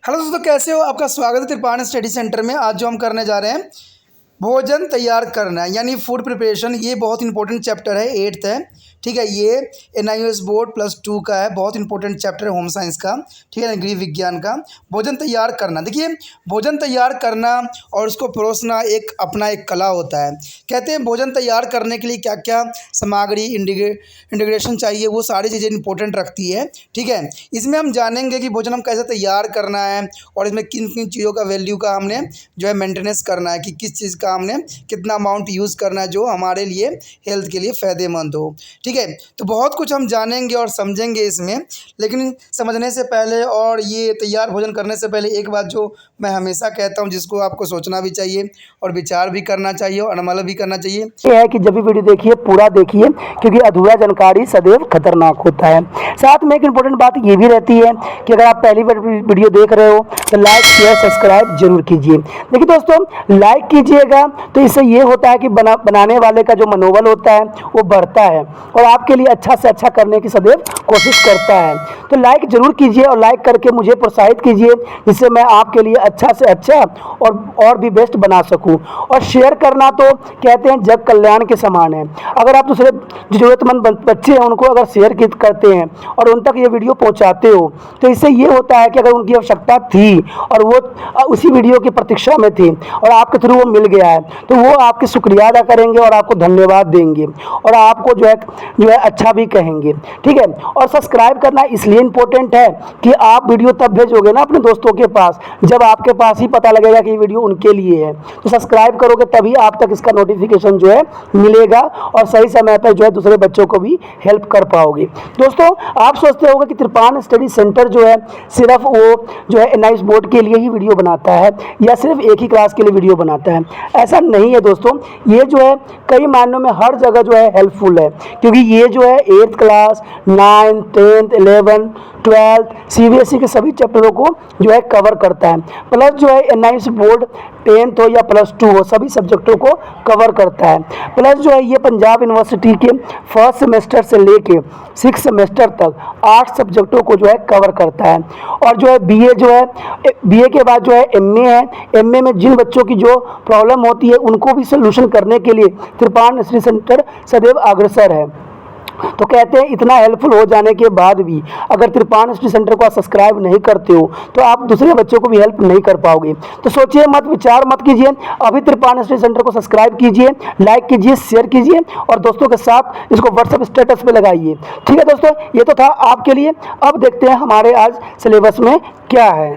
Hello दोस्तों, कैसे हो? आपका स्वागत है त्रिपाण स्टडी सेंटर में। आज जो हम करने जा रहे हैं भोजन तैयार करना यानी फूड प्रिपरेशन। ये बहुत इंपॉर्टेंट चैप्टर है, 8th है। ठीक है, ये NIOS बोर्ड +2 का है। बहुत इंपॉर्टेंट चैप्टर है होम साइंस का, ठीक है ना, गृह विज्ञान का। भोजन तैयार करना, देखिए भोजन तैयार करना और उसको परोसना एक अपना एक कला होता है। कहते हैं भोजन तैयार करने के लिए क्या क्या सामग्री इंटीग्रेशन चाहिए, वो सारी चीज़ें इंपॉर्टेंट रखती है। ठीक है, इसमें हम जानेंगे कि भोजन हम कैसे तैयार करना है और इसमें किन किन चीज़ों का वैल्यू का हमने जो है मेंटेनेंस करना है, कि किस चीज़ का हमने कितना अमाउंट यूज़ करना है जो हमारे लिए हेल्थ के लिए फ़ायदेमंद हो। ठीक है, तो बहुत कुछ हम जानेंगे और समझेंगे इसमें। लेकिन समझने से पहले और ये तैयार भोजन करने से पहले एक बात जो मैं हमेशा कहता हूँ, जिसको आपको सोचना भी चाहिए और विचार भी करना चाहिए और अमल भी करना चाहिए, ये है कि जब भी वीडियो देखिए पूरा देखिए, क्योंकि अधूरा जानकारी सदैव खतरनाक होता है। साथ में एक इम्पोर्टेंट बात ये भी रहती है कि अगर आप पहली बार वीडियो देख रहे हो तो लाइक शेयर सब्सक्राइब जरूर कीजिए। देखिए दोस्तों, लाइक कीजिएगा तो इससे ये होता है कि बनाने वाले का जो मनोबल होता है वो बढ़ता है और आपके लिए अच्छा से अच्छा करने की सदैव कोशिश करता है। तो लाइक जरूर कीजिए और लाइक करके मुझे प्रोत्साहित कीजिए, जिससे मैं आपके लिए अच्छा से अच्छा और भी बेस्ट बना सकूं। और शेयर करना तो कहते हैं जग कल्याण के समान है। अगर आप दूसरे जरूरतमंद बच्चे हैं उनको अगर शेयर करते हैं और उन तक ये वीडियो पहुंचाते हो तो इससे ये होता है कि अगर उनकी आवश्यकता थी और वो उसी वीडियो की प्रतीक्षा में थी और आपके थ्रू वो मिल गया है तो वो आपके शुक्रिया अदा करेंगे और आपको धन्यवाद देंगे और आपको जो है अच्छा भी कहेंगे। ठीक है, और सब्सक्राइब करना इसलिए इम्पोर्टेंट है कि आप वीडियो तब भेजोगे ना अपने दोस्तों के पास जब आपके पास ही पता लगेगा कि ये वीडियो उनके लिए है। तो सब्सक्राइब करोगे तभी आप तक इसका नोटिफिकेशन जो है मिलेगा और सही समय पर जो है दूसरे बच्चों को भी हेल्प कर पाओगे। दोस्तों, आप सोचते होंगे कि त्रिपाण स्टडी सेंटर जो है सिर्फ वो जो है NIOS बोर्ड के लिए ही वीडियो बनाता है या सिर्फ एक ही क्लास के लिए वीडियो बनाता है। ऐसा नहीं है दोस्तों, ये जो है कई मायनों में हर जगह जो है हेल्पफुल है, क्योंकि ये जो है 8th class 9th 10th 11th 12th CBSE के सभी चैप्टरों को जो है कवर करता है। प्लस जो है NIOS बोर्ड 10th हो या +2 हो सभी सब्जेक्टों को कवर करता है। प्लस जो है ये पंजाब यूनिवर्सिटी के फर्स्ट सेमेस्टर से लेके 6th सेमेस्टर तक 8 सब्जेक्टों को जो है कवर करता है। और जो है BA के बाद जो है MA है। MA में जिन बच्चों की जो प्रॉब्लम होती है उनको भी सोल्यूशन करने के लिए त्रिपाण स्टडी सेंटर सदैव अग्रसर है। तो कहते हैं इतना हेल्पफुल हो जाने के बाद भी अगर त्रिपाण स्टडी सेंटर को आप सब्सक्राइब नहीं करते हो तो आप दूसरे बच्चों को भी हेल्प नहीं कर पाओगे। तो सोचिए मत, विचार मत कीजिए, अभी त्रिपाण स्टडी सेंटर को सब्सक्राइब कीजिए, लाइक कीजिए, शेयर कीजिए और दोस्तों के साथ इसको व्हाट्सएप स्टेटस पे लगाइए। ठीक है दोस्तों, ये तो था आपके लिए। अब देखते हैं हमारे आज सिलेबस में क्या है।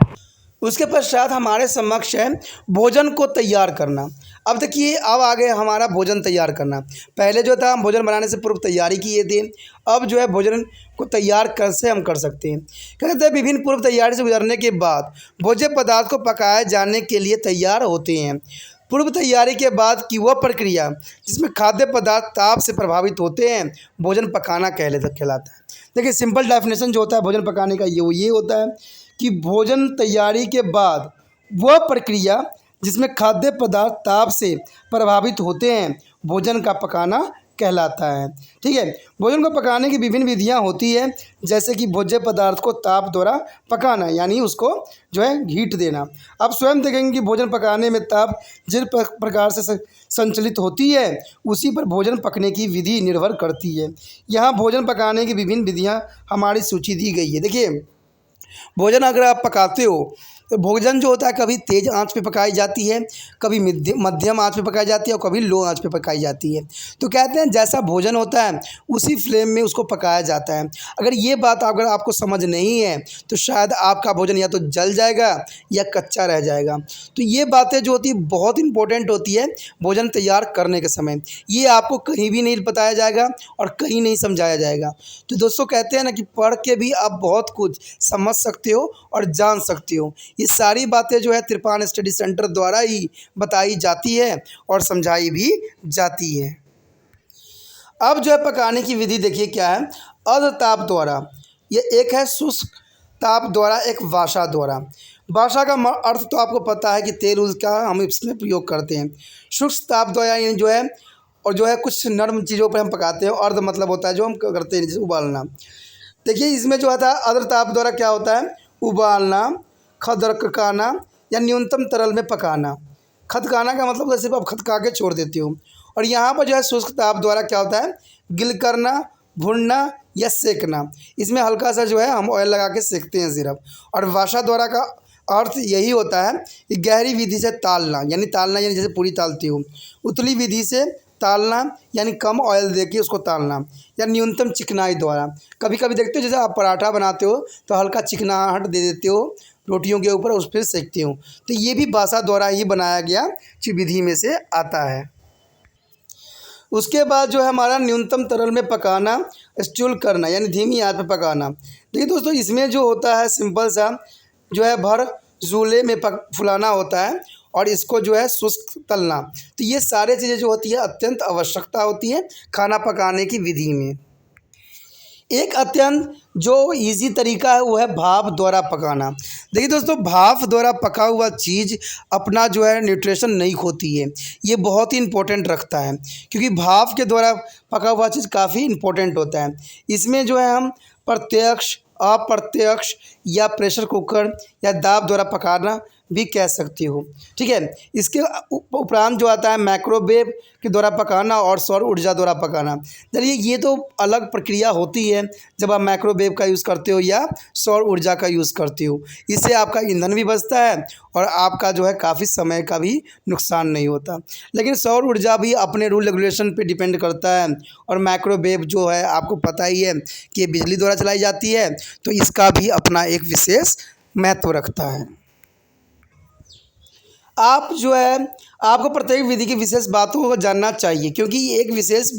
उसके पश्चात हमारे समक्ष है भोजन को तैयार करना। अब देखिए, अब आ गए हमारा भोजन तैयार करना। पहले जो था हम भोजन बनाने से पूर्व तैयारी किए थे, अब जो है भोजन को तैयार कैसे हम कर सकते हैं। कहते हैं विभिन्न पूर्व तैयारी से गुजरने के बाद भोज्य पदार्थ को पकाए जाने के लिए तैयार होते हैं। पूर्व तैयारी के बाद की वह प्रक्रिया जिसमें खाद्य पदार्थ ताप से प्रभावित होते हैं भोजन पकाना कहलाता है। देखिए, सिंपल डेफिनेशन जो होता है भोजन पकाने का ये होता है कि भोजन तैयारी के बाद वह प्रक्रिया जिसमें खाद्य पदार्थ ताप से प्रभावित होते हैं भोजन का पकाना कहलाता है। ठीक है, भोजन को पकाने की विभिन्न विधियां होती है, जैसे कि भोज्य पदार्थ को ताप द्वारा पकाना यानी उसको जो है हीट देना। आप स्वयं देखेंगे कि भोजन पकाने में ताप जिस प्रकार से संचालित होती है उसी पर भोजन पकने की विधि निर्भर करती है। यहाँ भोजन पकाने की विभिन्न विधियाँ हमारी सूची दी गई है। देखिए, भोजन अगर आप पकाते हो तो भोजन जो होता है कभी तेज़ आंच पे पकाई जाती है, कभी मध्यम आंच पे पकाई जाती है और कभी लो आंच पे पकाई जाती है। तो कहते हैं जैसा भोजन होता है उसी फ्लेम में उसको पकाया जाता है। अगर ये बात अगर आपको समझ नहीं है तो शायद आपका भोजन या तो जल जाएगा या कच्चा रह जाएगा। तो ये बातें जो होती है बहुत इंपॉर्टेंट होती है भोजन तैयार करने के समय। ये आपको कहीं भी नहीं बताया जाएगा और कहीं नहीं समझाया जाएगा। तो दोस्तों, कहते हैं ना कि पढ़ के भी आप बहुत कुछ समझ सकते हो और जान सकते हो। ये सारी बातें जो है त्रिपाण स्टडी सेंटर द्वारा ही बताई जाती है और समझाई भी जाती है। अब जो है पकाने की विधि देखिए क्या है। अर्ध ताप द्वारा, ये एक है शुष्क ताप द्वारा, एक वाशा द्वारा। वाशा का अर्थ तो आपको पता है कि तेल उल का हम इसमें प्रयोग करते हैं। शुष्क ताप द्वारा ये जो है और जो है कुछ नर्म चीज़ों पर हम पकाते हैं। अर्ध मतलब होता है जो हम करते हैं जैसे उबालना। देखिए, इसमें जो होता है अर्ध ताप द्वारा क्या होता है, उबालना, खदकना या न्यूनतम तरल में पकाना। खदकाना का मतलब जैसे आप खदका के छोड़ देते हो। और यहाँ पर जो है शुष्क ताप द्वारा क्या होता है, गिल करना, भुनना या सेकना। इसमें हल्का सा जो है हम ऑयल लगा के सेकते हैं सिर्फ। और वाशा द्वारा का अर्थ यही होता है कि गहरी विधि से तालना, यानी जैसे पूरी तालती हो। उतली विधि से तालना यानी कम ऑयल देके उसको तालना, या न्यूनतम चिकनाई द्वारा। कभी कभी देखते हो जैसे आप पराठा बनाते हो तो हल्का चिकनाहट दे देते हो रोटियों के ऊपर, उस पर सेकते हो। तो ये भी वाशा द्वारा ही बनाया गया विधि में से आता है। उसके बाद जो है हमारा न्यूनतम तरल में पकाना, स्टील करना यानी धीमी आंच पर पकाना। देखिए दोस्तों, इसमें जो होता है सिंपल सा जो है भर जूले में फुलाना होता है और इसको जो है शुष्क तलना। तो ये सारे चीज़ें जो होती है अत्यंत आवश्यकता होती है खाना पकाने की विधि में। एक अत्यंत जो इजी तरीका है वो है भाप द्वारा पकाना। देखिए दोस्तों, भाप द्वारा पका हुआ चीज़ अपना जो है न्यूट्रिशन नहीं खोती है। ये बहुत ही इम्पोर्टेंट रखता है क्योंकि भाप के द्वारा पका हुआ चीज़ काफ़ी इम्पोर्टेंट होता है। इसमें जो है हम प्रत्यक्ष, अप्रत्यक्ष या प्रेशर कुकर या दाब द्वारा पकाना भी कह सकती हो। ठीक है, इसके उपरांत जो आता है माइक्रोवेव के द्वारा पकाना और सौर ऊर्जा द्वारा पकाना। चलिए, ये तो अलग प्रक्रिया होती है जब आप माइक्रोवेव का यूज़ करते हो या सौर ऊर्जा का यूज़ करते हो। इससे आपका ईंधन भी बचता है और आपका जो है काफ़ी समय का भी नुकसान नहीं होता। लेकिन सौर ऊर्जा भी अपने रूल रेगुलेशन पे डिपेंड करता है। और माइक्रोवेव जो है आपको पता ही है कि ये बिजली द्वारा चलाई जाती है, तो इसका भी अपना एक विशेष महत्व रखता है। आप जो है आपको प्रत्येक विधि की विशेष बातों को जानना चाहिए क्योंकि एक विशेष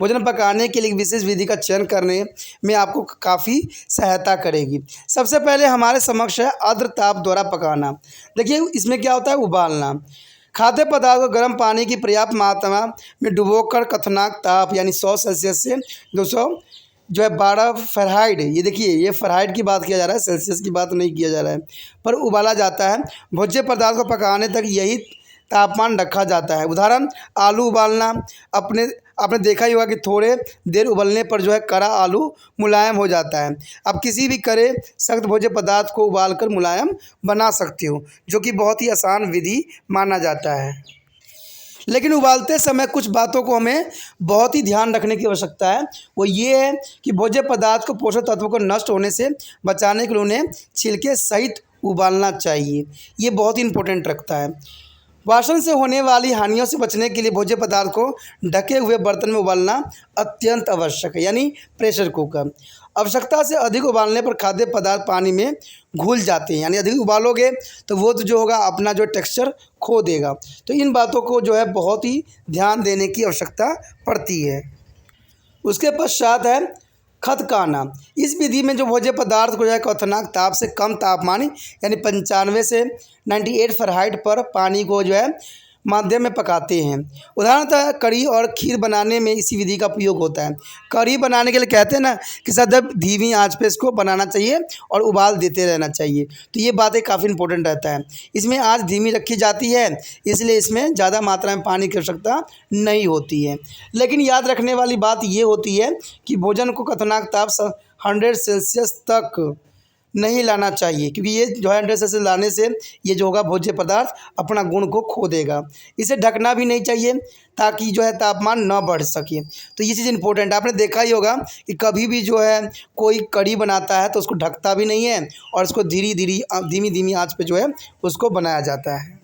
भोजन पकाने के लिए विशेष विधि का चयन करने में आपको काफ़ी सहायता करेगी। सबसे पहले हमारे समक्ष है आर्द्र ताप द्वारा पकाना। देखिए, इसमें क्या होता है, उबालना। खाद्य पदार्थ को गर्म पानी की पर्याप्त मात्रा में डुबोकर क्वथनांक ताप यानी 100 सेल्सियस से 200 जो है 12 फ़ारेनहाइट, ये देखिए ये फ़ारेनहाइट की बात किया जा रहा है, सेल्सियस की बात नहीं किया जा रहा है, पर उबाला जाता है। भोज्य पदार्थ को पकाने तक यही तापमान रखा जाता है। उदाहरण, आलू उबालना। आपने देखा ही होगा कि थोड़े देर उबलने पर जो है कड़ा आलू मुलायम हो जाता है। आप किसी भी कड़े सख्त भोज्य पदार्थ को उबालकर मुलायम बना सकते हो, जो कि बहुत ही आसान विधि माना जाता है। लेकिन उबालते समय कुछ बातों को हमें बहुत ही ध्यान रखने की आवश्यकता है। वो ये है कि भोज्य पदार्थ को पोषक तत्वों को नष्ट होने से बचाने के लिए उन्हें छिलके सहित उबालना चाहिए। ये बहुत ही इम्पोर्टेंट रखता है। वाष्ण से होने वाली हानियों से बचने के लिए भोज्य पदार्थ को ढके हुए बर्तन में उबालना अत्यंत आवश्यक है, यानी प्रेशर कुकर। आवश्यकता से अधिक उबालने पर खाद्य पदार्थ पानी में घुल जाते हैं, यानी अधिक उबालोगे तो वो तो जो होगा अपना जो टेक्सचर खो देगा। तो इन बातों को जो है बहुत ही ध्यान देने की आवश्यकता पड़ती है। उसके पश्चात है खदकाना। इस विधि में जो भोज्य पदार्थ को जो है क्वथनांक ताप से कम तापमान यानी 95 से 98 फ़ारेनहाइट पर पानी को जो है माध्यम में पकाते हैं। उदाहरणतः कढ़ी और खीर बनाने में इसी विधि का उपयोग होता है। कढ़ी बनाने के लिए कहते हैं ना कि सदैव धीमी आंच पे इसको बनाना चाहिए और उबाल देते रहना चाहिए। तो ये बातें काफ़ी इंपॉर्टेंट रहता है। इसमें आंच धीमी रखी जाती है, इसलिए इसमें ज़्यादा मात्रा में पानी की आवश्यकता नहीं होती है। लेकिन याद रखने वाली बात ये होती है कि भोजन को क्वथनांक ताप 100 सेल्सियस तक नहीं लाना चाहिए, क्योंकि ये जो है 100 सेल्सियस लाने से ये जो होगा भोज्य पदार्थ अपना गुण को खो देगा। इसे ढकना भी नहीं चाहिए ताकि जो है तापमान न बढ़ सके। तो ये चीज़ इंपॉर्टेंट है। आपने देखा ही होगा कि कभी भी जो है कोई कढ़ी बनाता है तो उसको ढकता भी नहीं है और उसको धीमी धीमी आंच पे जो है उसको बनाया जाता है।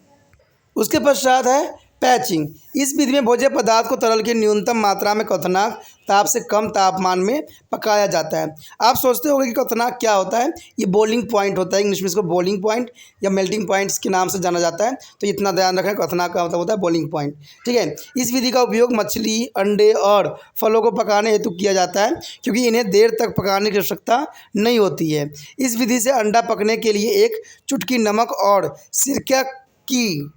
उसके पश्चात है पैचिंग। इस विधि में भोज्य पदार्थ को तरल की न्यूनतम मात्रा में क्वथनांक ताप से कम तापमान में पकाया जाता है। आप सोचते होंगे कि क्वथनांक क्या होता है, ये बॉइलिंग पॉइंट होता है। इंग्लिश में इसको बॉइलिंग पॉइंट या मेल्टिंग पॉइंट्स के नाम से जाना जाता है। तो इतना ध्यान रखें, क्वथनांक का मतलब होता है बॉइलिंग पॉइंट। ठीक है, इस विधि का उपयोग मछली, अंडे और फलों को पकाने हेतु किया जाता है क्योंकि इन्हें देर तक पकाने की आवश्यकता नहीं होती है। इस विधि से अंडा पकने के लिए एक चुटकी नमक और सिरका की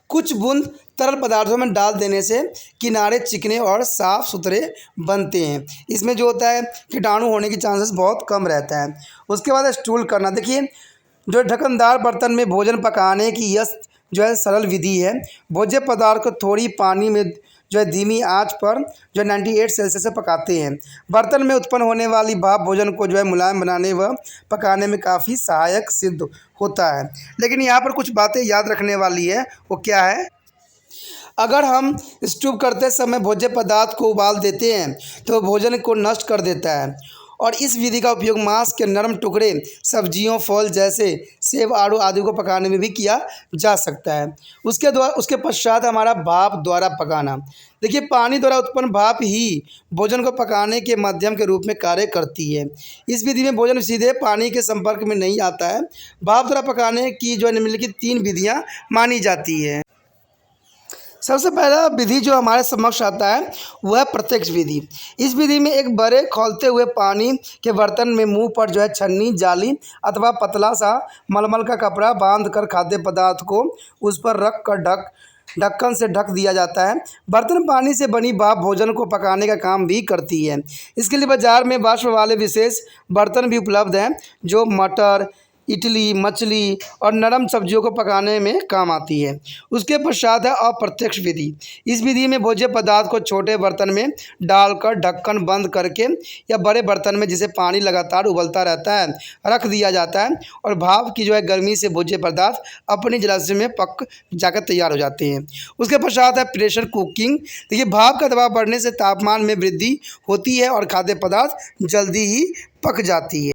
कुछ बूंद तरल पदार्थों में डाल देने से किनारे चिकने और साफ़ सुथरे बनते हैं। इसमें जो होता है कीटाणु होने की चांसेस बहुत कम रहता है। उसके बाद स्टूल करना। देखिए, जो ढक्कनदार बर्तन में भोजन पकाने की यह जो है सरल विधि है। भोज्य पदार्थ को थोड़ी पानी में जो है धीमी आंच पर जो 98 सेल्सियस से पकाते हैं। बर्तन में उत्पन्न होने वाली भाप भोजन को जो है मुलायम बनाने व पकाने में काफ़ी सहायक सिद्ध होता है। लेकिन यहाँ पर कुछ बातें याद रखने वाली है, वो क्या है? अगर हम स्टूप करते समय भोज्य पदार्थ को उबाल देते हैं तो भोजन को नष्ट कर देता है, और इस विधि का उपयोग मांस के नरम टुकड़े, सब्जियों, फल जैसे सेब, आड़ू आदि को पकाने में भी किया जा सकता है। उसके पश्चात हमारा भाप द्वारा पकाना। देखिए, पानी द्वारा उत्पन्न भाप ही भोजन को पकाने के माध्यम के रूप में कार्य करती है। इस विधि में भोजन सीधे पानी के संपर्क में नहीं आता है। भाप द्वारा पकाने की जो है निम्नलिखित 3 विधियाँ मानी जाती है। सबसे पहला विधि जो हमारे समक्ष आता है वह है प्रत्यक्ष विधि। इस विधि में एक बड़े खौलते हुए पानी के बर्तन में मुंह पर जो है छन्नी, जाली अथवा पतला सा मलमल का कपड़ा बांधकर खाद्य पदार्थ को उस पर रख कर ढक्कन से ढक दिया जाता है। बर्तन पानी से बनी भाप भोजन को पकाने का काम भी करती है। इसके लिए बाजार में वाष्प वाले विशेष बर्तन भी उपलब्ध हैं जो मटर, इडली, मछली और नरम सब्जियों को पकाने में काम आती है। उसके पश्चात है अप्रत्यक्ष विधि। इस विधि में भोज्य पदार्थ को छोटे बर्तन में डालकर ढक्कन बंद करके या बड़े बर्तन में जिसे पानी लगातार उबलता रहता है रख दिया जाता है, और भाप की जो है गर्मी से भोज्य पदार्थ अपनी जलाशय में पक जाकर तैयार हो जाते हैं। उसके पश्चात है प्रेशर कुकिंग। देखिए, भाप का दबाव बढ़ने से तापमान में वृद्धि होती है और खाद्य पदार्थ जल्दी ही पक जाती है।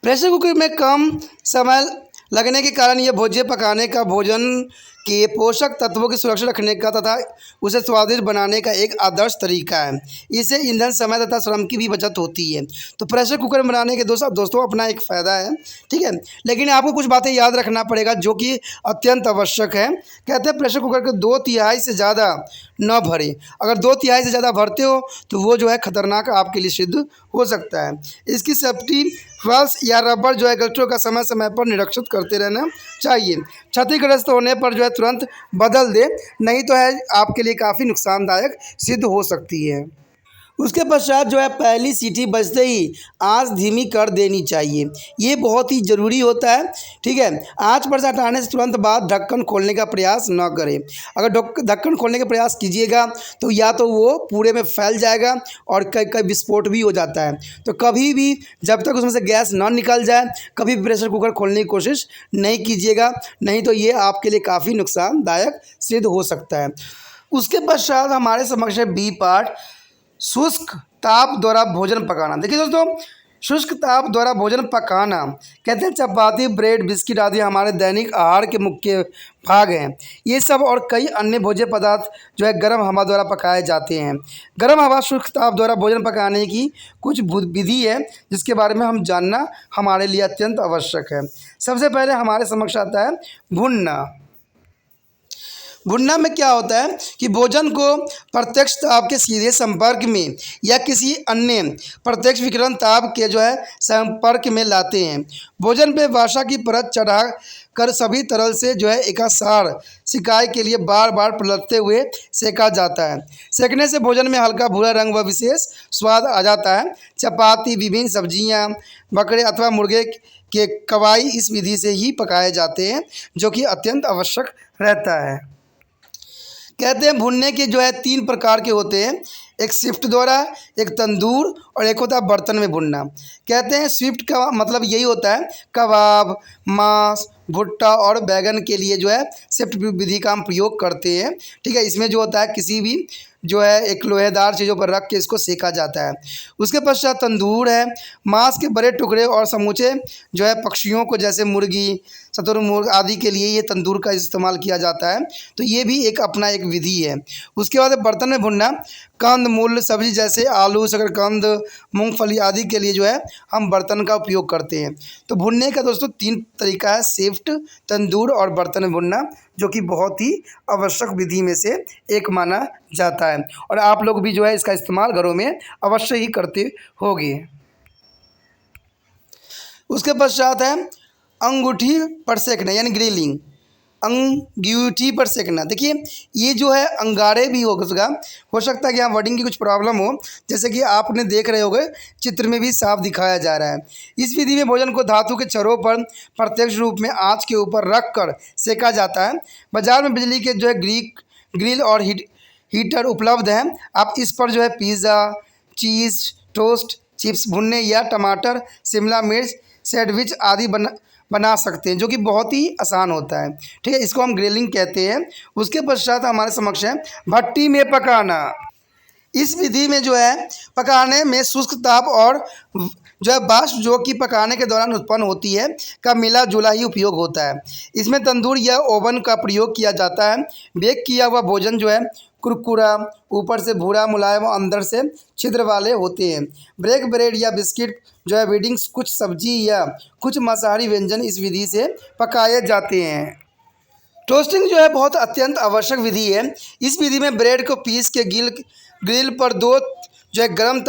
प्रेशर कुकर में कम समय लगने के कारण यह भोज्य पकाने का भोजन के पोषक तत्वों की सुरक्षा रखने का तथा उसे स्वादिष्ट बनाने का एक आदर्श तरीका है। इससे ईंधन, समय तथा श्रम की भी बचत होती है। तो प्रेशर कुकर में बनाने के दोस्तों अपना एक फ़ायदा है, ठीक है। लेकिन आपको कुछ बातें याद रखना पड़ेगा जो कि अत्यंत आवश्यक है। कहते हैं प्रेशर कुकर को 2/3 से ज़्यादा न भरें। अगर 2/3 से ज़्यादा भरते हो तो वो जो है खतरनाक आपके लिए सिद्ध हो सकता है। इसकी सेफ्टी वाल्व्स या रबर जो है गलतियों का समय समय पर निरीक्षित करते रहना चाहिए। क्षतिग्रस्त होने पर जो है तुरंत बदल दे, नहीं तो है आपके लिए काफ़ी नुकसानदायक सिद्ध हो सकती है। उसके पश्चात जो है पहली सीटी बजते ही आंच धीमी कर देनी चाहिए। ये बहुत ही ज़रूरी होता है, ठीक है। आंच पर से हटाने से तुरंत बाद ढक्कन खोलने का प्रयास न करें। अगर ढक्कन खोलने का प्रयास कीजिएगा तो या तो वो पूरे में फैल जाएगा और कई कई विस्फोट भी हो जाता है। तो कभी भी जब तक उसमें से गैस ना निकल जाए कभी भी प्रेशर कुकर खोलने की कोशिश नहीं कीजिएगा, नहीं तो ये आपके लिए काफ़ी नुकसानदायक सिद्ध हो सकता है। उसके पश्चात हमारे समक्ष है बी पार्ट, शुष्क ताप द्वारा भोजन पकाना। देखिए दोस्तों, शुष्क ताप द्वारा भोजन पकाना, कहते हैं चपाती, ब्रेड, बिस्किट आदि हमारे दैनिक आहार के मुख्य भाग हैं। ये सब और कई अन्य भोज्य पदार्थ जो है गर्म हवा द्वारा पकाए जाते हैं। गर्म हवा शुष्क ताप द्वारा भोजन पकाने की कुछ विधि है जिसके बारे में हम जानना हमारे लिए अत्यंत आवश्यक है। सबसे पहले हमारे समक्ष आता है भुनना। भुनना में क्या होता है कि भोजन को प्रत्यक्ष ताप के सीधे संपर्क में या किसी अन्य प्रत्यक्ष विकिरण ताप के जो है संपर्क में लाते हैं। भोजन पे वसा की परत चढ़ा कर सभी तरल से जो है एकासार सिकाई के लिए बार बार पलटते हुए सेका जाता है। सेकने से भोजन में हल्का भूरा रंग व विशेष स्वाद आ जाता है। चपाती, विभिन्न सब्जियां, बकरे अथवा मुर्गे के कवाई इस विधि से ही पकाए जाते हैं, जो कि अत्यंत आवश्यक रहता है। कहते हैं भुनने के जो है 3 प्रकार के होते हैं, एक शिफ्ट द्वारा, एक तंदूर और एक होता है बर्तन में भुनना। कहते हैं शिफ्ट का मतलब यही होता है कबाब, मांस, भुट्टा और बैगन के लिए जो है शिफ्ट विधि का हम प्रयोग करते हैं, ठीक है। इसमें जो होता है किसी भी जो है एक लोहेदार चीज़ों पर रख के इसको सेका जाता है। उसके पश्चात तंदूर है, मांस के बड़े टुकड़े और समूचे जो है पक्षियों को जैसे मुर्गी, शुतुरमुर्ग आदि के लिए ये तंदूर का इस्तेमाल किया जाता है। तो ये भी एक अपना एक विधि है। उसके बाद बर्तन में भुनना, कंद मूल सब्जी जैसे आलू, शकरकंद, मूंगफली आदि के लिए जो है हम बर्तन का उपयोग करते हैं। तो भुनने का दोस्तों 3 तरीका है, शिफ्ट, तंदूर और बर्तन में भुनना, जो कि बहुत ही आवश्यक विधि में से एक माना जाता है। और आप लोग भी जो है इसका इस्तेमाल घरों में अवश्य ही करते होंगे। उसके पश्चात है अंगूठी पर सेकना यानी ग्रिलिंग। अंगूठी पर सेकना, देखिए ये जो है अंगारे भी हो सकता है कि यहाँ वर्डिंग की कुछ प्रॉब्लम हो, जैसे कि आपने देख रहे होंगे चित्र में भी साफ दिखाया जा रहा है। इस विधि में भोजन को धातु के छर्रों पर प्रत्यक्ष रूप में आंच के ऊपर रख कर सेका जाता है। बाजार में बिजली के जो है ग्रिल और हीटर उपलब्ध हैं। आप इस पर जो है पिज़्ज़ा, चीज़ टोस्ट, चिप्स भुनने या टमाटर, शिमला मिर्च, सैंडविच आदि बना सकते हैं, जो कि बहुत ही आसान होता है। ठीक है, इसको हम ग्रिलिंग कहते हैं। उसके पश्चात हमारे समक्ष है भट्टी में पकाना। इस विधि में जो है पकाने में शुष्क ताप और जो है वाष्प जो कि पकाने के दौरान उत्पन्न होती है का मिला जुला ही उपयोग होता है। इसमें तंदूर या ओवन का प्रयोग किया जाता है। बेक किया हुआ भोजन जो है कुरकुरा, ऊपर से भूरा मुलायम और अंदर से छिद्र वाले होते हैं। ब्रेक ब्रेड या बिस्किट जो है बिडिंग्स, कुछ सब्जी या कुछ मांसाहारी व्यंजन इस विधि से पकाए जाते हैं। टोस्टिंग जो है बहुत अत्यंत आवश्यक विधि है। इस विधि में ब्रेड को पीस के ग्रिल पर दो जो है गर्म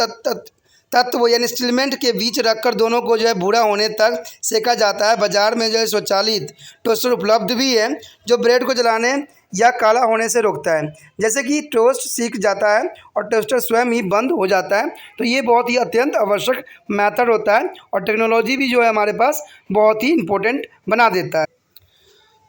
तत्व यानी स्टीलमेंट के बीच रखकर दोनों को जो है भूरा होने तक सेका जाता है। बाजार में जो है स्वचालित टोस्टर उपलब्ध भी है जो ब्रेड को जलाने या काला होने से रोकता है। जैसे कि टोस्ट सीख जाता है और टोस्टर स्वयं ही बंद हो जाता है। तो ये बहुत ही अत्यंत आवश्यक मेथड होता है और टेक्नोलॉजी भी जो है हमारे पास बहुत ही इम्पोर्टेंट बना देता है।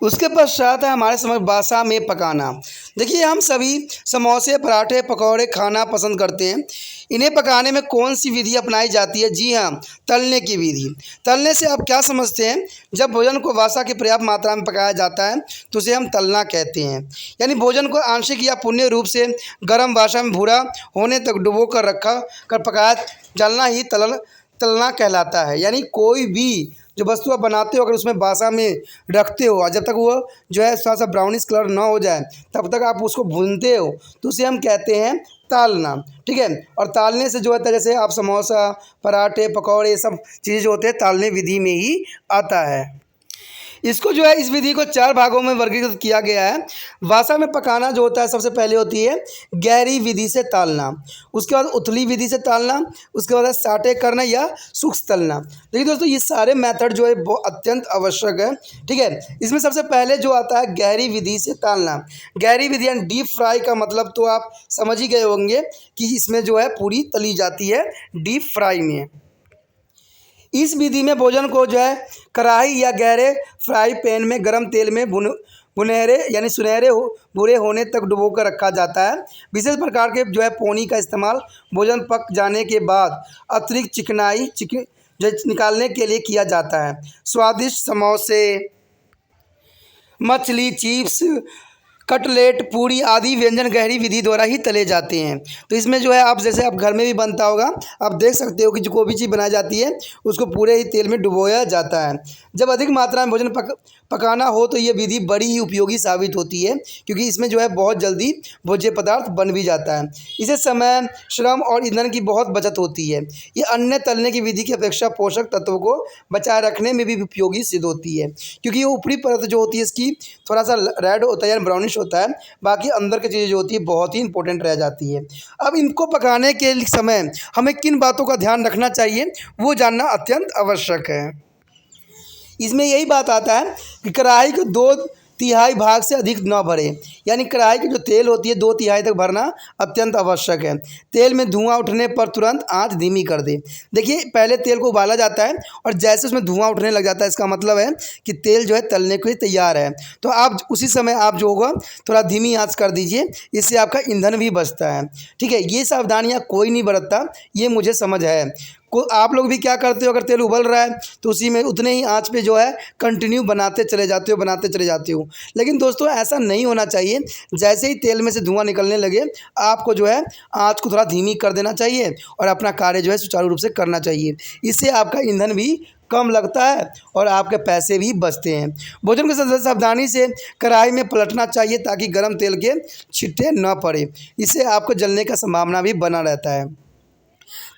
उसके पश्चात है हमारे समझ बासा में पकाना। देखिए, हम सभी समोसे, पराठे, पकौड़े खाना पसंद करते हैं। इन्हें पकाने में कौन सी विधि अपनाई जाती है? जी हाँ, तलने की विधि। तलने से आप क्या समझते हैं? जब भोजन को वासा की पर्याप्त मात्रा में पकाया जाता है तो उसे हम तलना कहते हैं। यानी भोजन को आंशिक या पूर्ण रूप से गर्म वासा में भूरा होने तक डुबो कर रखा कर पकाया जलना ही तलना कहलाता है। यानी कोई भी जो वस्तु आप बनाते हो, अगर उसमें बासा में रखते हो और जब तक वो जो है थोड़ा सा ब्राउनिश कलर ना हो जाए तब तक आप उसको भूनते हो तो उसे हम कहते हैं तालना। ठीक है, और तालने से जो है जैसे आप समोसा, पराठे, पकौड़े, ये सब चीज़ें जो होते हैं तालने विधि में ही आता है। इसको जो है इस विधि को 4 भागों में वर्गीकृत किया गया है। वासा में पकाना जो होता है सबसे पहले होती है गहरी विधि से तालना, उसके बाद उथली विधि से तालना, उसके बाद साटे करना या सूक्ष्म तलना। देखिए दोस्तों, ये सारे मेथड जो है वो अत्यंत आवश्यक है। ठीक है, इसमें सबसे पहले जो आता है गहरी विधि से तालना। गहरी विधि यानी डीप फ्राई का मतलब तो आप समझ ही गए होंगे कि इसमें जो है पूरी तली जाती है डीप फ्राई में। इस विधि में भोजन को जो है कढ़ाई या गहरे फ्राई पैन में गर्म तेल में भुनहरे यानी सुनहरे भूरे होने तक डुबो कर रखा जाता है। विशेष प्रकार के जो है पोनी का इस्तेमाल भोजन पक जाने के बाद अतिरिक्त चिकनाई जो निकालने के लिए किया जाता है। स्वादिष्ट समोसे, मछली, चिप्स, कटलेट, पूरी आदि व्यंजन गहरी विधि द्वारा ही तले जाते हैं। तो इसमें जो है आप जैसे आप घर में भी बनता होगा, आप देख सकते हो कि जो कोई भी चीज़ बनाई जाती है उसको पूरे ही तेल में डुबोया जाता है। जब अधिक मात्रा में भोजन पकाना हो तो ये विधि बड़ी ही उपयोगी साबित होती है, क्योंकि इसमें जो है बहुत जल्दी भोज्य पदार्थ बन भी जाता है। इससे समय, श्रम और ईंधन की बहुत बचत होती है। ये अन्य तलने की विधि की अपेक्षा पोषक तत्वों को बचाए रखने में भी उपयोगी सिद्ध होती है, क्योंकि ये ऊपरी परत जो होती है इसकी थोड़ा सा रेड होता है या ब्राउनिश होता है, बाकी अंदर की चीज़ें जो होती है बहुत ही इंपॉर्टेंट रह जाती है। अब इनको पकाने के समय हमें किन बातों का ध्यान रखना चाहिए वो जानना अत्यंत आवश्यक है। इसमें यही बात आता है कि कढ़ाई को 2/3 भाग से अधिक न भरे, यानी कढ़ाई की जो तेल होती है 2/3 तक भरना अत्यंत आवश्यक है। तेल में धुआं उठने पर तुरंत आंच धीमी कर दे। देखिए, पहले तेल को उबाला जाता है और जैसे उसमें धुआं उठने लग जाता है इसका मतलब है कि तेल जो है तलने के लिए तैयार है। तो आप उसी समय आप जो होगा थोड़ा धीमी आंच कर दीजिए, इससे आपका ईंधन भी बचता है। ठीक है, ये सावधानियाँ कोई नहीं बरतता, ये मुझे समझ है। आप लोग भी क्या करते हो, अगर तेल उबल रहा है तो उसी में उतने ही आंच पे जो है कंटिन्यू बनाते चले जाते हो। लेकिन दोस्तों ऐसा नहीं होना चाहिए। जैसे ही तेल में से धुआं निकलने लगे आपको जो है आंच को थोड़ा धीमी कर देना चाहिए और अपना कार्य जो है सुचारू रूप से करना चाहिए। इससे आपका ईंधन भी कम लगता है और आपके पैसे भी बचते हैं। भोजन को सावधानी से कढ़ाई में पलटना चाहिए ताकि गर्म तेल के छिट्टे न पड़े। इससे आपको जलने का संभावना भी बना रहता है।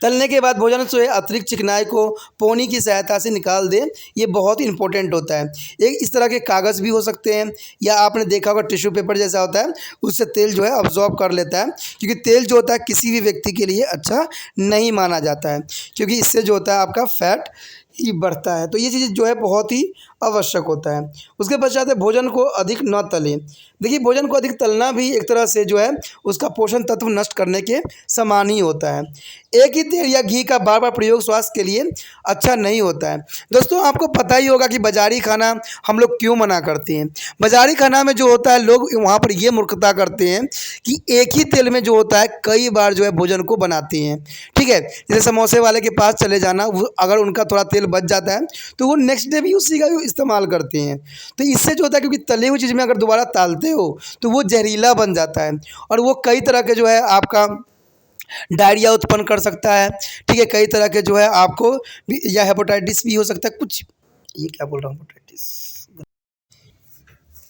तलने के बाद भोजन से अतिरिक्त चिकनाई को पोनी की सहायता से निकाल दें, ये बहुत ही इंपॉर्टेंट होता है। एक इस तरह के कागज़ भी हो सकते हैं या आपने देखा होगा टिश्यू पेपर जैसा होता है, उससे तेल जो है अब्जॉर्ब कर लेता है, क्योंकि तेल जो होता है किसी भी व्यक्ति के लिए अच्छा नहीं माना जाता है, क्योंकि इससे जो होता है आपका फैट ही बढ़ता है। तो ये चीज़ जो है बहुत ही आवश्यक होता है। उसके पश्चात है भोजन को अधिक न तलें। देखिए, भोजन को अधिक तलना भी एक तरह से जो है उसका पोषण तत्व नष्ट करने के समान ही होता है। एक ही तेल या घी का बार बार प्रयोग स्वास्थ्य के लिए अच्छा नहीं होता है। दोस्तों आपको पता ही होगा कि बाज़ारी खाना हम लोग क्यों मना करते हैं। बाज़ारी खाना में जो होता है लोग वहाँ पर ये मूर्खता करते हैं कि एक ही तेल में जो होता है कई बार जो है भोजन को बनाते हैं। ठीक है, जैसे समोसे वाले के पास चले जाना, वो अगर उनका थोड़ा तेल बच जाता है तो वो नेक्स्ट डे भी उसी का इस्तेमाल करते हैं। तो इससे जो होता है, क्योंकि तली हुई चीज़ में अगर दोबारा तलते हो तो वो जहरीला बन जाता है और वो कई तरह के जो है आपका डायरिया उत्पन्न कर सकता है। ठीक है, कई तरह के जो है आपको या हेपेटाइटिस भी हो सकता है कुछ। ये क्या बोल रहा हूँ, हेपेटाइटिस।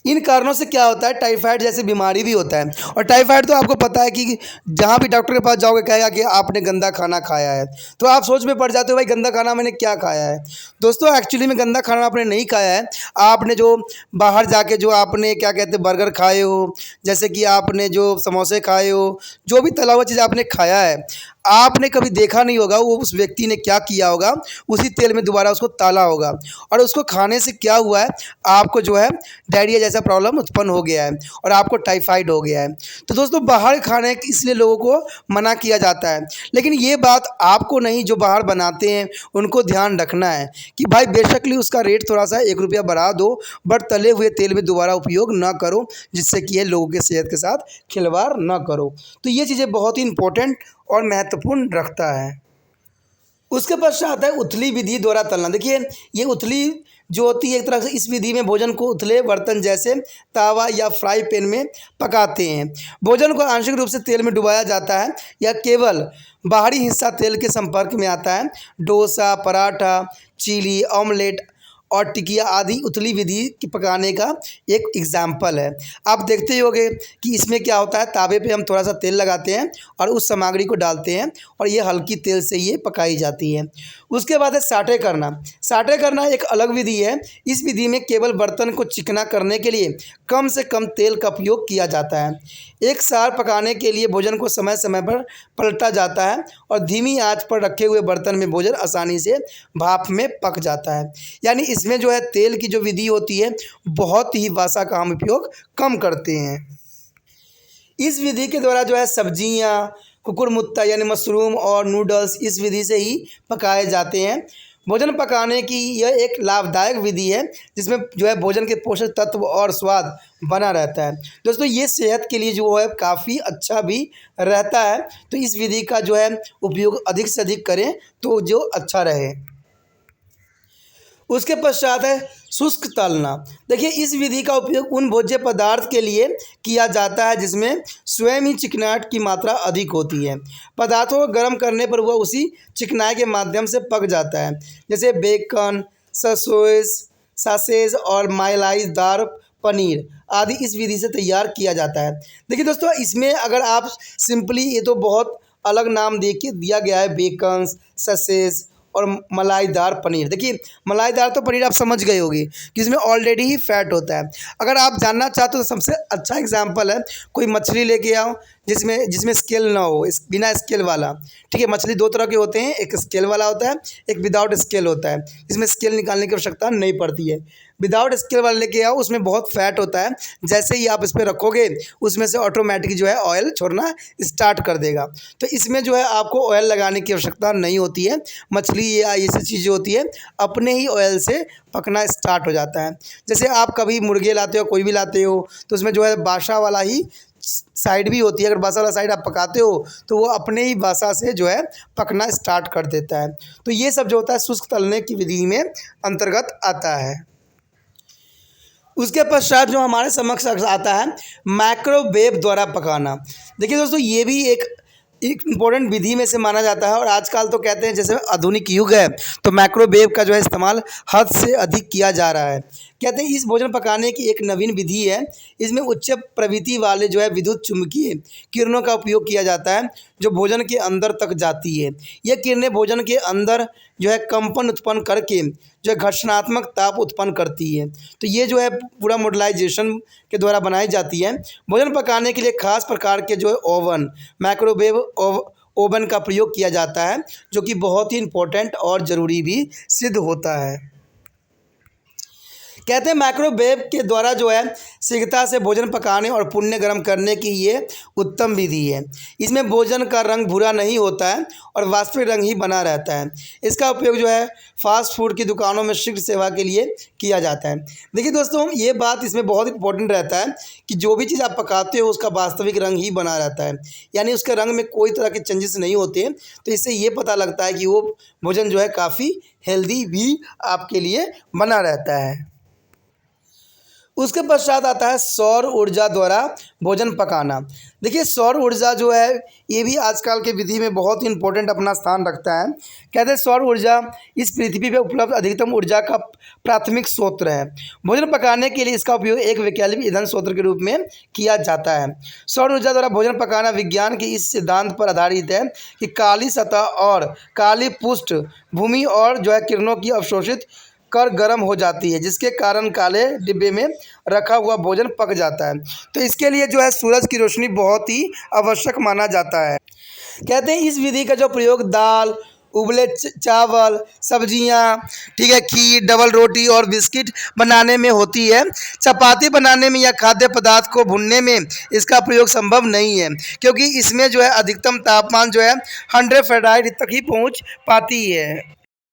इन कारणों से क्या होता है, टाइफाइड जैसी बीमारी भी होता है। और टाइफाइड तो आपको पता है कि जहाँ भी डॉक्टर के पास जाओगे कहेगा कि आपने गंदा खाना खाया है, तो आप सोच में पड़ जाते हो भाई गंदा खाना मैंने क्या खाया है। दोस्तों एक्चुअली में गंदा खाना आपने नहीं खाया है। आपने जो बाहर जाके जो आपने क्या कहते हैं बर्गर खाए हो, जैसे कि आपने जो समोसे खाए हो, जो भी तला हुआ चीज़ आपने खाया है, आपने कभी देखा नहीं होगा वो उस व्यक्ति ने क्या किया होगा, उसी तेल में दोबारा उसको ताला होगा और उसको खाने से क्या हुआ है, आपको जो है डायरिया जैसा प्रॉब्लम उत्पन्न हो गया है और आपको टाइफाइड हो गया है। तो दोस्तों बाहर खाने इसलिए लोगों को मना किया जाता है, लेकिन ये बात आपको नहीं, जो बाहर बनाते हैं उनको ध्यान रखना है कि भाई बेशकली उसका रेट थोड़ा सा 1 रुपया बढ़ा दो, बट तले हुए तेल में दोबारा उपयोग ना करो, जिससे कि ये लोगों के सेहत के साथ खिलवाड़ ना करो। तो ये चीज़ें बहुत ही इंपॉर्टेंट और महत्वपूर्ण रखता है। उसके पश्चात है उथली विधि द्वारा तलना। देखिए ये उथली जो होती है, एक तरह से इस विधि में भोजन को उथले बर्तन जैसे तावा या फ्राई पैन में पकाते हैं। भोजन को आंशिक रूप से तेल में डुबाया जाता है या केवल बाहरी हिस्सा तेल के संपर्क में आता है। डोसा, पराठा, चिली, ऑमलेट और टिकिया आदि उथली विधि की पकाने का एक एग्जाम्पल है। आप देखते ही होंगे कि इसमें क्या होता है, तावे पे हम थोड़ा सा तेल लगाते हैं और उस सामग्री को डालते हैं और ये हल्की तेल से ये पकाई जाती है। उसके बाद है साटे करना। साटे करना एक अलग विधि है। इस विधि में केवल बर्तन को चिकना करने के लिए कम से कम तेल का उपयोग किया जाता है। एक सार पकाने के लिए भोजन को समय समय पर पलटा जाता है और धीमी आंच पर रखे हुए बर्तन में भोजन आसानी से भाप में पक जाता है। यानी इसमें जो है तेल की जो विधि होती है बहुत ही वसा का हम उपयोग कम करते हैं। इस विधि के द्वारा जो है सब्जियां, कुकुरमुत्ता यानी मशरूम और नूडल्स इस विधि से ही पकाए जाते हैं। भोजन पकाने की यह एक लाभदायक विधि है जिसमें जो है भोजन के पोषक तत्व और स्वाद बना रहता है। दोस्तों ये सेहत के लिए जो है काफ़ी अच्छा भी रहता है, तो इस विधि का जो है उपयोग अधिक से अधिक करें तो जो अच्छा रहे। उसके पश्चात है शुष्क तलना। देखिए इस विधि का उपयोग उन भोज्य पदार्थ के लिए किया जाता है जिसमें स्वयं ही चिकनाहट की मात्रा अधिक होती है। पदार्थों को गर्म करने पर वह उसी चिकनाई के माध्यम से पक जाता है, जैसे बेकन, सॉसेज और मायलाईदार पनीर आदि इस विधि से तैयार किया जाता है। देखिए दोस्तों इसमें अगर आप सिंपली, ये तो बहुत अलग नाम दे के दिया गया है, बेकन, सॉसेज और मलाईदार पनीर। देखिए मलाईदार तो पनीर आप समझ गए होगी कि इसमें ऑलरेडी ही फैट होता है। अगर आप जानना चाहते हो तो सबसे अच्छा एग्जांपल है, कोई मछली लेके आओ जिसमें स्केल ना हो, बिना स्केल वाला। ठीक है, मछली दो तरह के होते हैं, एक स्केल वाला होता है, एक विदाउट स्केल होता है। इसमें स्केल निकालने की आवश्यकता नहीं पड़ती है। विदाउट स्केल वाला लेके आओ, उसमें बहुत फैट होता है। जैसे ही आप इस पर रखोगे उसमें से ऑटोमेटिक जो है ऑयल छोड़ना स्टार्ट कर देगा। तो इसमें जो है आपको ऑयल लगाने की आवश्यकता नहीं होती है। मछली या ऐसी चीज़ें होती है अपने ही ऑयल से पकना स्टार्ट हो जाता है। जैसे आप कभी मुर्गे लाते हो, कोई भी लाते हो, तो उसमें जो है बासा वाला ही साइड भी होती है। अगर बासा वाला साइड आप पकाते हो तो वो अपने ही बासा से जो है पकना स्टार्ट कर देता है। तो ये सब जो होता है शुष्क तलने की विधि में अंतर्गत आता है। उसके पश्चात जो हमारे समक्ष आता है माइक्रोवेव द्वारा पकाना। देखिए दोस्तों ये भी एक इम्पोर्टेंट विधि में से माना जाता है और आजकल तो कहते हैं जैसे आधुनिक युग है तो माइक्रोवेव का जो है इस्तेमाल हद से अधिक किया जा रहा है। कहते हैं इस भोजन पकाने की एक नवीन विधि है। इसमें उच्च प्रवृत्ति वाले जो है विद्युत चुम्बकीय किरणों का उपयोग किया जाता है जो भोजन के अंदर तक जाती है। यह किरणें भोजन के अंदर जो है कंपन उत्पन्न करके जो है घर्षणात्मक ताप उत्पन्न करती है। तो ये जो है पूरा मॉडलाइजेशन के द्वारा बनाई जाती है। भोजन पकाने के लिए खास प्रकार के जो है ओवन, माइक्रोवेव ओवन का प्रयोग किया जाता है जो कि बहुत ही इम्पोर्टेंट और ज़रूरी भी सिद्ध होता है। कहते हैं माइक्रोवेव के द्वारा जो है शीघ्रता से भोजन पकाने और पुण्य गर्म करने की ये उत्तम विधि है। इसमें भोजन का रंग भूरा नहीं होता है और वास्तविक रंग ही बना रहता है। इसका उपयोग जो है फास्ट फूड की दुकानों में शीघ्र सेवा के लिए किया जाता है। देखिए दोस्तों, ये बात इसमें बहुत इंपॉर्टेंट रहता है कि जो भी चीज़ आप पकाते हो उसका वास्तविक रंग ही बना रहता है, यानी उसके रंग में कोई तरह के चेंजेस नहीं होते। तो इससे ये पता लगता है कि वो भोजन जो है काफ़ी हेल्दी भी आपके लिए बना रहता है। उसके पश्चात आता है सौर ऊर्जा द्वारा भोजन पकाना। देखिए, सौर ऊर्जा जो है ये भी आजकल के विधि में बहुत ही इंपॉर्टेंट अपना स्थान रखता है। कहते हैं सौर ऊर्जा इस पृथ्वी पर उपलब्ध अधिकतम ऊर्जा का प्राथमिक स्रोत है। भोजन पकाने के लिए इसका उपयोग एक वैकल्पिक ईंधन स्रोत के रूप में किया जाता है। सौर ऊर्जा द्वारा भोजन पकाना विज्ञान के इस सिद्धांत पर आधारित है कि काली सतह और काली पृष्ठ भूमि और जो है किरणों की अवशोषित कर गर्म हो जाती है, जिसके कारण काले डिब्बे में रखा हुआ भोजन पक जाता है। तो इसके लिए जो है सूरज की रोशनी बहुत ही आवश्यक माना जाता है। कहते हैं इस विधि का जो प्रयोग दाल, उबले चावल, सब्जियां, ठीक है, खीर, डबल रोटी और बिस्किट बनाने में होती है। चपाती बनाने में या खाद्य पदार्थ को भूनने में इसका प्रयोग संभव नहीं है, क्योंकि इसमें जो है अधिकतम तापमान जो है 100 फ़ारेनहाइट तक ही पहुंच पाती है।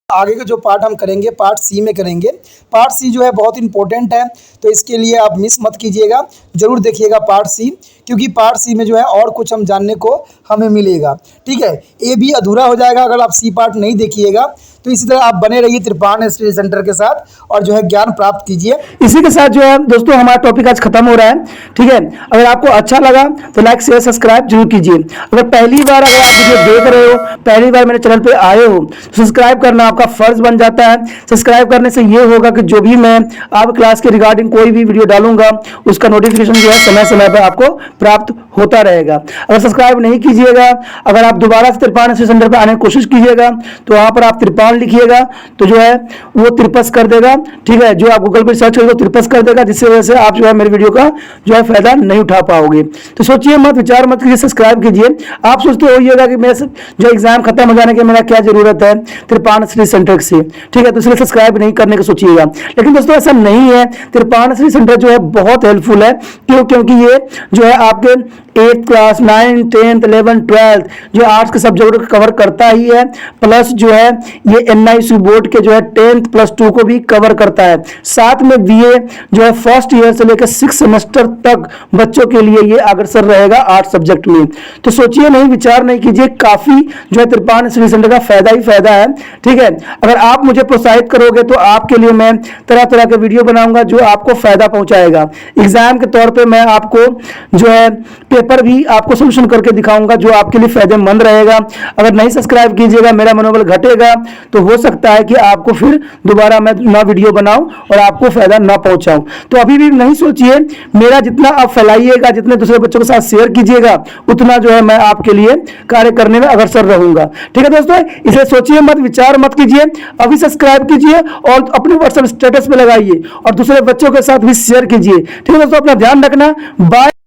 आगे का जो पार्ट हम करेंगे पार्ट सी में करेंगे। पार्ट सी जो है बहुत इंपॉर्टेंट है, तो इसके लिए आप मिस मत कीजिएगा, ज़रूर देखिएगा पार्ट सी, क्योंकि पार्ट सी में जो है और कुछ हम जानने को हमें मिलेगा। ठीक है, ए भी अधूरा हो जाएगा अगर आप सी पार्ट नहीं देखिएगा। तो इसी तरह आप बने रहिए त्रिपाण स्टडी सेंटर के साथ और जो है ज्ञान प्राप्त कीजिए। इसी के साथ जो है दोस्तों हमारा टॉपिक आज खत्म हो रहा है। ठीक है, अगर आपको अच्छा लगा तो लाइक शेयर सब्सक्राइब जरूर कीजिए। अगर पहली बार अगर आप वीडियो देख रहे हो, पहली बार मेरे चैनल पे आए हो, तो सब्सक्राइब करना आपका फर्ज बन जाता है। सब्सक्राइब करने से ये होगा कि जो भी मैं आप क्लास के रिगार्डिंग कोई भी वीडियो डालूंगा उसका नोटिफिकेशन जो है समय समय पर आपको प्राप्त होता रहेगा। अगर सब्सक्राइब नहीं कीजिएगा, अगर आप दोबारा से त्रिपाण स्टडी सेंटर पर आने की कोशिश कीजिएगा तो वहाँ पर आप त्रिपाण लिखिएगा तो जो है वो त्रिपस कर देगा। ठीक है, जो आप गूगल पर सर्च करेंगे त्रिपस कर देगा, जिससे वजह से आप जो है मेरे वीडियो का जो है फायदा नहीं उठा पाओगे। तो सोचिए मत, विचार मत कीजिए, सब्सक्राइब कीजिए। आप सोचते होइएगा कि मेरे जो एग्जाम खत्म हो जाने के मेरा क्या जरूरत है त्रिपाण स्टडी सेंटर से। ठीक है, तो इसलिए सब्सक्राइब नहीं करने का सोचिएगा, लेकिन दोस्तों ऐसा नहीं है। त्रिपाण स्टडी सेंटर जो है बहुत हेल्पफुल है। क्योंकि ये जो है आपके 8th class, 9th, 10th, 11th, 12th जो आर्ट्स के सब्जेक्ट को कवर करता ही है, प्लस जो है ये NIC बोर्ड के जो है 10th प्लस 2 को भी कवर करता है। साथ में BA जो है फर्स्ट ईयर से लेकर 6 सेमेस्टर तक बच्चों के लिए ये अग्रसर रहेगा आर्ट्स सब्जेक्ट में। तो सोचिए नहीं, विचार नहीं कीजिए, काफी जो है त्रिपाण स्टडी सेंटर का फायदा ही फायदा है। ठीक है, अगर आप मुझे प्रोत्साहित करोगे तो आपके लिए मैं तरह तरह के वीडियो बनाऊंगा जो आपको फायदा पहुंचाएगा। एग्जाम के तौर पे मैं आपको जो है पेपर भी आपको सोल्यूशन करके दिखाऊंगा जो आपके लिए फायदेमंद रहेगा। अगर नहीं सब्सक्राइब कीजिएगा, मेरा मनोबल घटेगा, तो हो सकता है कि आपको फिर दोबारा मैं ना वीडियो बनाऊं और आपको फायदा ना पहुंचाऊं। तो अभी भी नहीं सोचिए, मेरा जितना आप फैलाइएगा, जितने दूसरे बच्चों के साथ शेयर कीजिएगा, उतना जो है मैं आपके लिए कार्य करने में अग्रसर रहूंगा। ठीक है दोस्तों, इसे सोचिए मत, विचार मत कीजिए, अभी सब्सक्राइब कीजिए और अपने व्हाट्सएप स्टेटस पे लगाइए और दूसरे बच्चों के साथ भी शेयर कीजिए। ठीक है दोस्तों, अपना ध्यान रखना। बाय।